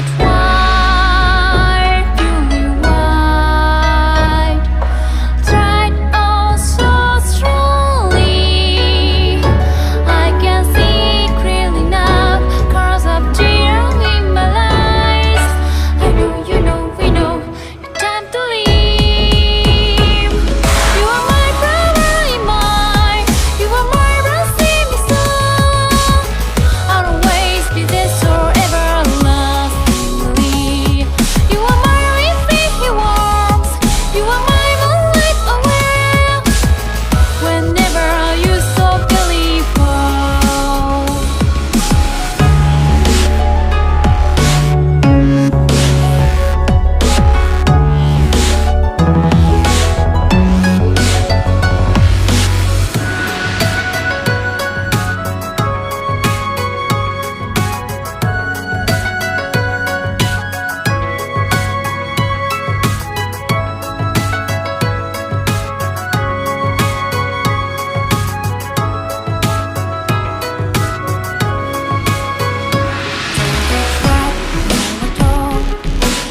that white, purely white, tried oh so strongly. I can see clearly now, cause of tears in my eyes. I know, you know, we know, it's time to leave. You are my brother in mine, you are my blessing me so. I'll always be there forever lastingly. You are my refugee warmth, you are my moonlight aware. Whenever you so beautiful.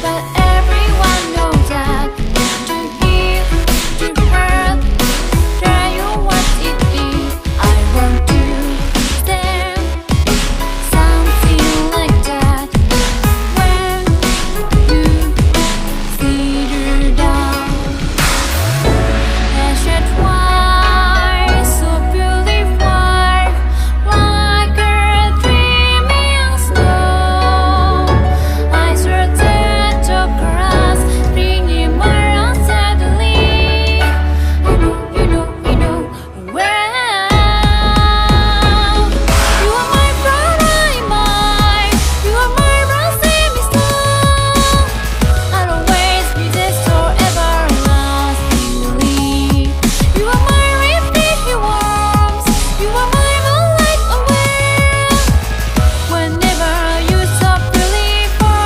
But everyone knows that to give, to hurt, try you what it is. I want to stand something like that when you figure down. And shed white, so beautiful, like a dreaming snow. I swear that your grass bringing more unsteadily. You know, you know, you know well. You are my brother in mine, you are my blessing me so. I'll always be there forever lastingly. You are my refugee warmth, you are my moonlight aware. Whenever you so beautiful.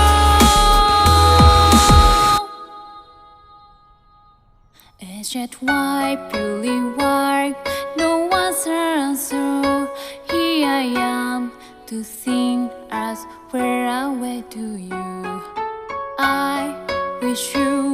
It's just white, purely white, no one's answer. Here I am to sing as where I way to you. I wish you